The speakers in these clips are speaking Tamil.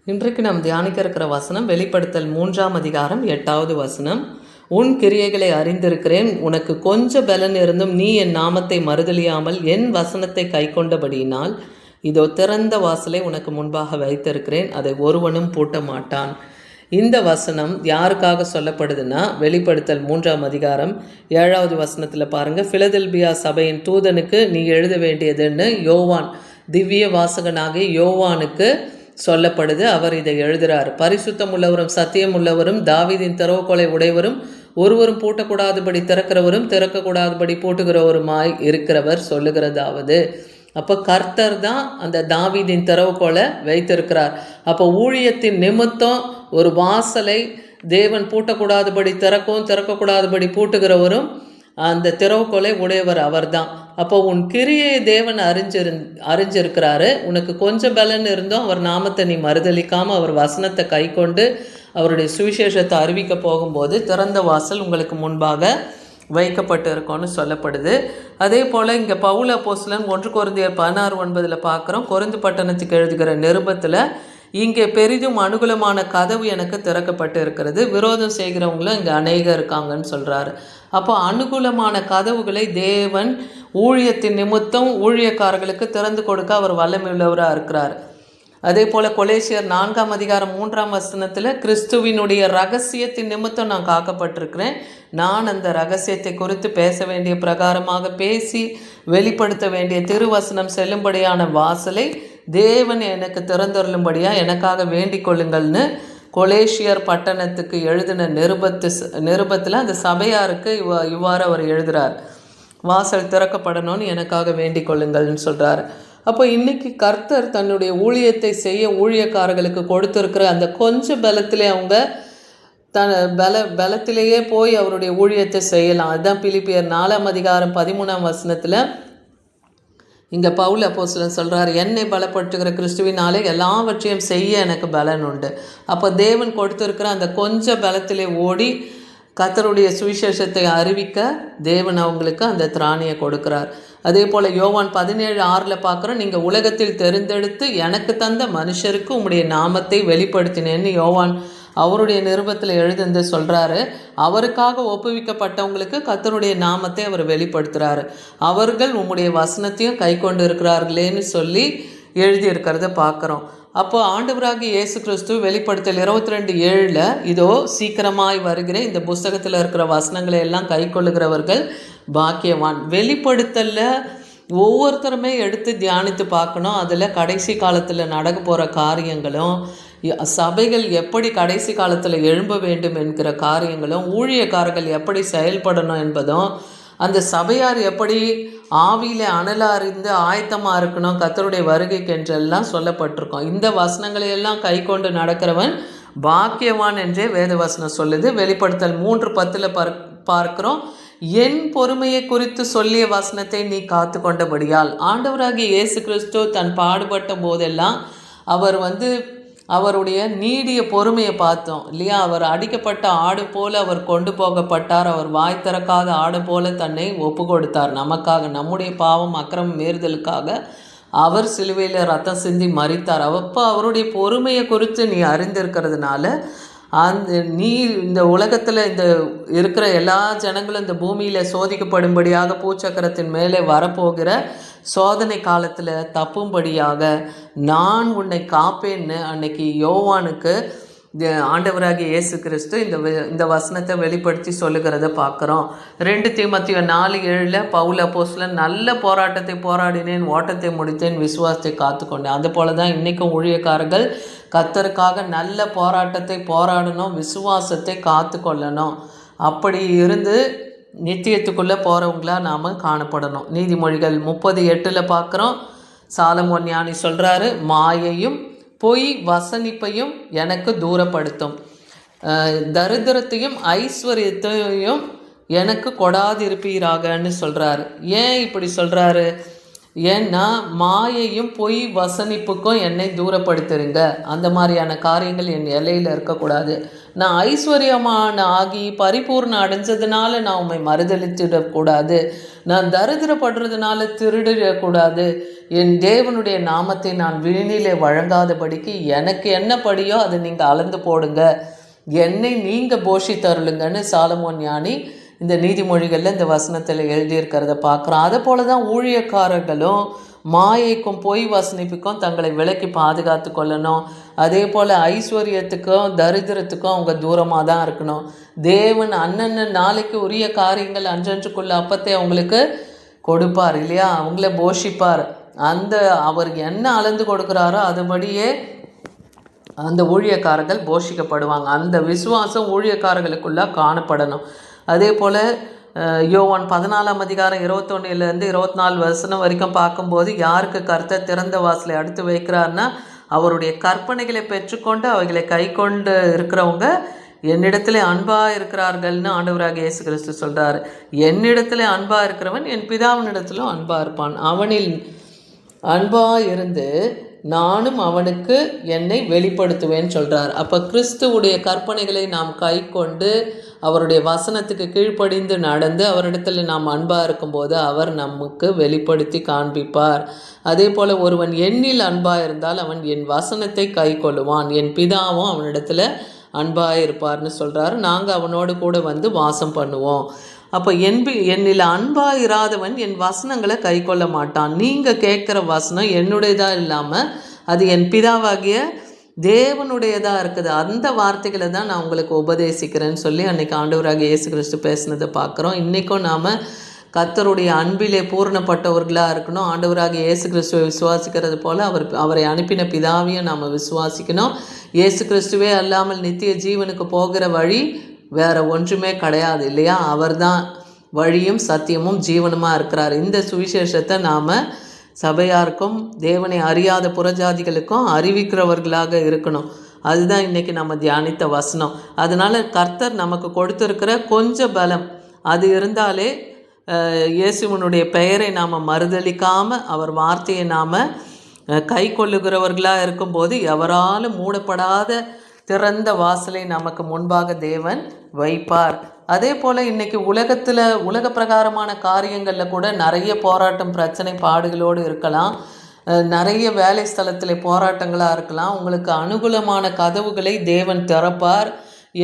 இன்றைக்கு நாம் தியானிக்க இருக்கிற வசனம் வெளிப்படுத்தல் 3ஆம் அதிகாரம் 8வது வசனம். உன் கிரியைகளை அறிந்திருக்கிறேன், உனக்கு கொஞ்ச பலன் இருந்தும் நீ என் நாமத்தை மறுதலியாமல் என் வசனத்தை கை கொண்டபடியினால் இதோ திறந்த வாசலை உனக்கு முன்பாக வைத்திருக்கிறேன், அதை ஒருவனும் பூட்ட மாட்டான். இந்த வசனம் யாருக்காக சொல்லப்படுதுன்னா, வெளிப்படுத்தல் 3ஆம் அதிகாரம் 7வது வசனத்தில் பாருங்கள். பிலதெல்பியா சபையின் தூதனுக்கு நீ எழுத வேண்டியதுன்னு யோவான், திவ்ய வாசகனாகிய யோவானுக்கு சொல்லப்படுது. அவர் இதை எழுதுகிறார். பரிசுத்தம் உள்ளவரும் சத்தியம் உள்ளவரும் தாவீதின் திறவுகோலை உடையவரும் ஒருவரும் பூட்டக்கூடாதபடி திறக்கிறவரும் திறக்கக்கூடாதபடி பூட்டுகிறவருமாய் இருக்கிறவர் சொல்லுகிறதாவது. அப்போ கர்த்தர் தான் அந்த தாவீதின் திறவுகோலை வைத்திருக்கிறார். அப்போ ஊழியத்தின் நிமித்தம் ஒரு வாசலை தேவன் பூட்டக்கூடாதபடி திறக்கவும் திறக்கக்கூடாதபடி பூட்டுகிறவரும் அந்த திறவுகோலை உடையவர் அவர் தான். அப்போ உன் கிரியை தேவன் அறிஞ்சிருக்கிறாரு. உனக்கு கொஞ்சம் பலன் இருந்தும் அவர் நாமத்தை நீ மறுதளிக்காமல் அவர் வசனத்தை கை கொண்டு அவருடைய சுவிசேஷத்தை அறிவிக்க போகும்போது திறந்த வாசல் உங்களுக்கு முன்பாக வைக்கப்பட்டு இருக்கோன்னு சொல்லப்படுது. அதே போல் இங்கே பவுல் அப்போஸ்தலன் 1 கொரிந்தியர் 16:9 பார்க்குறோம். கொரிந்து பட்டணத்துக்கு எழுதுகிற நிருபத்தில் இங்கே பெரிதும் அனுகூலமான கதவு எனக்கு திறக்கப்பட்டு இருக்கிறது, விரோதம் செய்கிறவங்களும் இங்கே அநேகம் இருக்காங்கன்னு சொல்கிறாரு. அப்போ அனுகூலமான கதவுகளை தேவன் ஊழியத்தின் நிமித்தம் ஊழியக்காரர்களுக்கு திறந்து கொடுக்க அவர் வல்லமையுள்ளவராக இருக்கிறார். அதே போல் கொலேசியர் 4ஆம் அதிகாரம் 3ஆம் வசனத்தில் கிறிஸ்துவினுடைய ரகசியத்தின் நிமித்தம் நான் காக்கப்பட்டிருக்கிறேன், நான் அந்த ரகசியத்தை குறித்து பேச வேண்டிய பிரகாரமாக பேசி வெளிப்படுத்த வேண்டிய திருவசனம் செல்லும்படியான வாசலை தேவன் எனக்கு திறந்தருளும்படியாக எனக்காக வேண்டிக் கொள்ளுங்கள்னு கொலேசியர் பட்டணத்துக்கு எழுதின நிருபத்தில் அந்த சபையாருக்கு இவ்வாறு அவர் எழுதுகிறார். வாசல் திறக்கப்படணும்னு எனக்காக வேண்டிக் கொள்ளுங்கள்னு சொல்கிறார். அப்போ இன்றைக்கி கர்த்தர் தன்னுடைய ஊழியத்தை செய்ய ஊழியக்காரர்களுக்கு கொடுத்துருக்கிற அந்த கொஞ்சம் பலத்திலே அவங்க பலத்திலேயே போய் அவருடைய ஊழியத்தை செய்யலாம். அதுதான் பிலிப்பியர் 4ஆம் அதிகாரம் 13ஆம் வசனத்தில் இங்கே பவுல் அப்போஸ்தலன் சொல்கிறார், என்னை பலப்படுத்துகிற கிறிஸ்துவினாலே எல்லாவற்றையும் செய்ய எனக்கு பலன் உண்டு. அப்போ தேவன் கொடுத்துருக்கிற அந்த கொஞ்சம் பலத்திலே ஓடி கர்த்தருடைய சுவிசேஷத்தை அறிவிக்க தேவன் அவங்களுக்கு அந்த திராணியை கொடுக்கிறார். அதே போல் யோவான் 17:6 பார்க்குறோம், நீங்கள் உலகத்தில் தெரிந்தெடுத்து எனக்கு தந்த மனுஷருக்கு உம்முடைய நாமத்தை வெளிப்படுத்தினேன்னு யோவான் அவருடைய நிருபத்தில் எழுதுந்து சொல்கிறாரு. அவருக்காக ஒப்புவிக்கப்பட்டவங்களுக்கு கர்த்தருடைய நாமத்தை அவர் வெளிப்படுத்துகிறாரு. அவர்கள் உம்முடைய வசனத்தையும் கை கொண்டு இருக்கிறார்களேன்னு சொல்லி எழுதியிருக்கிறத பார்க்குறோம். அப்போ ஆண்டவராகிய இயேசு கிறிஸ்து வெளிப்படுத்தல் 22:7 இதோ சீக்கிரமாய் வருகிற இந்த புஸ்தகத்தில் இருக்கிற வசனங்களை எல்லாம் கை கொள்ளுகிறவர்கள் பாக்கியவான். வெளிப்படுத்தலில் ஒவ்வொருத்தருமே எடுத்து தியானித்து பார்க்கணும். அதில் கடைசி காலத்தில் நடக்க போகிற காரியங்களும் சபைகள் எப்படி கடைசி காலத்தில் எழும்ப வேண்டும் என்கிற காரியங்களும் ஊழியக்காரர்கள் எப்படி செயல்படணும் என்பதும் அந்த சபையார் எப்படி ஆவியில் அனலாரிந்து ஆயத்தமாக இருக்கணும் கர்த்தருடைய வருகைக்கு என்றெல்லாம் சொல்லப்பட்டிருக்கோம். இந்த வசனங்களை எல்லாம் கை கொண்டு நடக்கிறவன் பாக்கியவான் என்றே வேத வசனம் சொல்லுது. வெளிப்படுத்தல் 3:10 பார்க்கிறோம், என் பொறுமையை குறித்து சொல்லிய வசனத்தை நீ காத்து கொண்டபடியால். ஆண்டவராகிய இயேசு கிறிஸ்து தன் பாடுபட்ட போதெல்லாம் அவர் அவருடைய நீடிய பொறுமையை பார்த்தோம் இல்லையா? அவர் அடிக்கப்பட்ட ஆடு போல அவர் கொண்டு போகப்பட்டார். அவர் வாய் திறக்காத ஆடு போல தன்னை ஒப்பு கொடுத்தார் நமக்காக, நம்முடைய பாவம் அக்கிரமம் மீறுதலுக்காக அவர் சிலுவையில் ரத்தம் சிந்தி மரித்தார். அப்போ அவருடைய பொறுமையை குறித்து நீ அறிந்திருக்கிறதுனால நீ இந்த உலகத்தில் இந்த இருக்கிற எல்லா ஜனங்களும் இந்த பூமியில் சோதிக்கப்படும்படியாக பூச்சக்கரத்தின் மேலே வரப்போகிற சோதனை காலத்தில் தப்பும்படியாக நான் உன்னை காப்பேன்னு அன்னைக்கு யோவானுக்கு ஆண்டவராகிய இயேசு கிறிஸ்து இந்த வசனத்தை வெளிப்படுத்தி சொல்லுகிறத பார்க்குறோம். 2 தீமோத்தேயு 4:7 பவுல் அப்போஸ்தலன் நல்ல போராட்டத்தை போராடினேன், ஓட்டத்தை முடித்தேன், விசுவாசத்தை காத்துக்கொண்டேன். அது போல தான் இன்றைக்கும் ஊழியக்காரர்கள் கர்த்தருக்காக நல்ல போராட்டத்தை போராடணும், விசுவாசத்தை காத்து கொள்ளணும். அப்படி இருந்து நித்தியத்துக்குள்ளே போகிறவங்களா நாம் காணப்படணும். நீதிமொழிகள் 30:8 பார்க்குறோம், சாலமோன் ஞானி சொல்கிறாரு, மாயையும் பொய் வசனிப்பையும் எனக்கு தூரப்படுத்தும், தரித்திரத்தையும் ஐஸ்வர்யத்தையும் எனக்கு கொடாதிருப்பீராகன்னு சொல்கிறாரு. ஏன் இப்படி சொல்கிறாரு? ஏன்னா மாயையும் பொய் வசனிப்புக்கும் என்னை தூரப்படுத்துருங்க. அந்த மாதிரியான காரியங்கள் என் எல்லையில் இருக்கக்கூடாது. நான் ஐஸ்வர்யமான ஆகி பரிபூர்ணம் அடைஞ்சதுனால நான் உண்மை மறுதளித்திடக்கூடாது. நான் தரித்திரப்படுறதுனால திருடிடக்கூடாது. என் தேவனுடைய நாமத்தை நான் வீணிலே வழங்காதபடிக்கு எனக்கு என்ன படியோ அதை நீங்கள் அளந்து போடுங்க, என்னை நீங்கள் போஷித்தருளுங்கன்னு சாலமோன் ஞானி இந்த நீதிமொழிகளில் இந்த வசனத்தில் எழுதியிருக்கிறத பார்க்குறோம். அதை போல தான் ஊழியக்காரர்களும் மாயைக்கும் பொய் வசனிப்புக்கும் தங்களை விலக்கி பாதுகாத்து கொள்ளணும். அதே போல் ஐஸ்வர்யத்துக்கும் தரித்திரத்துக்கும் அவங்க தூரமாக தான் இருக்கணும். தேவன் அன்னன்ன நாளைக்கு உரிய காரியங்கள் அன்றன்றுக்குள்ள அப்பத்தை அவங்களுக்கு கொடுப்பார் இல்லையா, அவங்கள போஷிப்பார். அந்த அவர் என்ன அளந்து கொடுக்குறாரோ அதுபடியே அந்த ஊழியக்காரர்கள் போஷிக்கப்படுவாங்க. அந்த விசுவாசம் ஊழியக்காரர்களுக்குள்ளே காணப்படணும். அதே போல் யோவான் 14:21 24 வரைக்கும் பார்க்கும்போது யாருக்கு கர்த்தர் திறந்த வாசலை அடுத்து வைக்கிறார்னா, அவருடைய கற்பனைகளை பெற்றுக்கொண்டு அவைகளை கை கொண்டு இருக்கிறவங்க என்னிடத்துல அன்பாக இருக்கிறார்கள்னு ஆண்டவராக இயேசு கிறிஸ்து சொல்கிறார். என்னிடத்துல அன்பாக இருக்கிறவன் என் பிதாவினிடத்திலும் அன்பாக இருப்பான். அவனில் அன்பாக இருந்து நானும் அவனுக்கு என்னை வெளிப்படுத்துவேன்னு சொல்கிறார். அப்போ கிறிஸ்துவுடைய கற்பனைகளை நாம் கை கொண்டு அவருடைய வசனத்துக்கு கீழ்ப்படிந்து நடந்து அவரிடத்தில் நாம் அன்பாக இருக்கும்போது அவர் நமக்கு வெளிப்படுத்தி காண்பிப்பார். அதே போல் ஒருவன் என்னில் அன்பாக இருந்தால் அவன் என் வசனத்தை கை கொள்ளுவான், என் பிதாவும் அவனிடத்தில் அன்பாக இருப்பார்னு சொல்கிறாரு. நாங்கள் அவனோடு கூட வந்து வாசம் பண்ணுவோம். அப்போ என்னில் அன்பாக இராதவன் என் வசனங்களை கை கொள்ள மாட்டான். நீங்கள் கேட்குற வசனம் என்னுடையதாக இல்லாமல் அது என் பிதாவாகிய தேவனுடையதாக இருக்குது. அந்த வார்த்தைகளை தான் நான் உங்களுக்கு உபதேசிக்கிறேன்னு சொல்லி அன்றைக்கி ஆண்டவராகிய இயேசு கிறிஸ்து பேசினதை பார்க்குறோம். இன்றைக்கும் நாம் கர்த்தருடைய அன்பிலே பூரணப்பட்டவர்களாக இருக்கணும். ஆண்டவராகிய இயேசு கிறிஸ்துவை விசுவாசிக்கிறது போல் அவரை அனுப்பின பிதாவையும் நாம் விசுவாசிக்கணும். இயேசு கிறிஸ்துவே அல்லாமல் நித்திய ஜீவனுக்கு போகிற வழி வேறு ஒன்றுமே கிடையாது இல்லையா. அவர் தான் வழியும் சத்தியமும் ஜீவனுமாக இருக்கிறார். இந்த சுவிசேஷத்தை நாம் சபையாருக்கும் தேவனை அறியாத புறஜாதிகளுக்கும் அறிவிக்கிறவர்களாக இருக்கணும். அதுதான் இன்றைக்கி நம்ம தியானித்த வசனம். அதனால் கர்த்தர் நமக்கு கொடுத்துருக்கிற கொஞ்சம் பலம் அது இருந்தாலே இயேசுவனுடைய பெயரை நாம் மறுதளிக்காமல் அவர் வார்த்தையை நாம் கை கொள்ளுகிறவர்களாக இருக்கும்போது எவராலும் மூடப்படாத திறந்த வாசலை நமக்கு முன்பாக தேவன் வைப்பார். அதே போல் இன்றைக்கி உலக பிரகாரமான காரியங்களில் கூட நிறைய போராட்டம், பிரச்சனை, பாடுகளோடு இருக்கலாம். நிறைய வேலை ஸ்தலத்தில் போராட்டங்களாக இருக்கலாம். உங்களுக்கு அனுகூலமான கதவுகளை தேவன் திறப்பார்.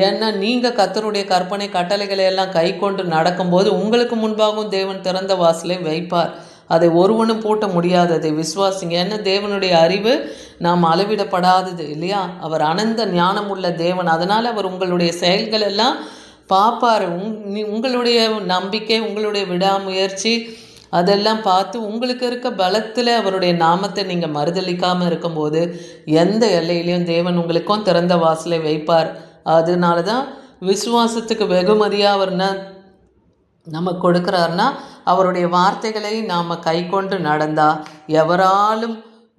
ஏன்னா நீங்கள் கர்த்தருடைய கற்பனை கட்டளைகளை எல்லாம் கை கொண்டு நடக்கும்போது உங்களுக்கு முன்பாகவும் தேவன் திறந்த வாசலை வைப்பார். அதை ஒருவனும் பூட்ட முடியாது. அதை விசுவாசிங்க. ஏன்னா தேவனுடைய அறிவு நாம் அளவிடப்படாதது இல்லையா. அவர் அனந்த ஞானம் உள்ள தேவன். அதனால் அவர் உங்களுடைய செயல்கள் எல்லாம் பார்ப்பார். உங்களுடைய நம்பிக்கை, உங்களுடைய விடாமுயற்சி அதெல்லாம் பார்த்து உங்களுக்கு இருக்க பலத்தில் அவருடைய நாமத்தை நீங்கள் மறுதளிக்காமல் இருக்கும்போது எந்த எல்லையிலையும் தேவன் உங்களுக்கும் திறந்த வாசலை வைப்பார். அதனால தான் விசுவாசத்துக்கு வெகுமதியாக அவர் நமக்கு கொடுக்குறாருன்னா அவருடைய வார்த்தைகளை நாம் கை கொண்டு நடந்தால் எவராலும்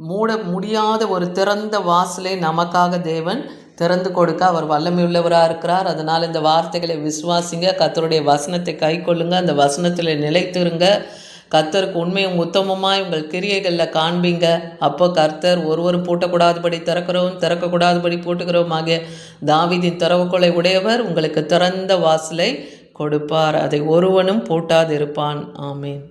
மூட முடியாத ஒரு திறந்த வாசலை நமக்காக தேவன் திறந்து கொடுக்க அவர் வல்லமையுள்ளவராக இருக்கிறார். அதனால் இந்த வார்த்தைகளை விசுவாசிங்க, கர்த்தருடைய வசனத்தை கை கொள்ளுங்க, அந்த வசனத்தில் நிலைத்திருங்க. கர்த்தருக்கு உண்மையும் உத்தமமாய் உங்கள் கிரியைகளில் காண்பீங்க. அப்போ கர்த்தர் ஒருவரும் பூட்டக்கூடாதபடி திறக்கிறவும் திறக்கக்கூடாதபடி பூட்டுகிறவும் ஆகிய தாவீதின் திறவுகோலை உடையவர் உங்களுக்கு திறந்த வாசலை கொடுப்பார். அதை ஒருவனும் பூட்டாதிருப்பான். ஆமீன்.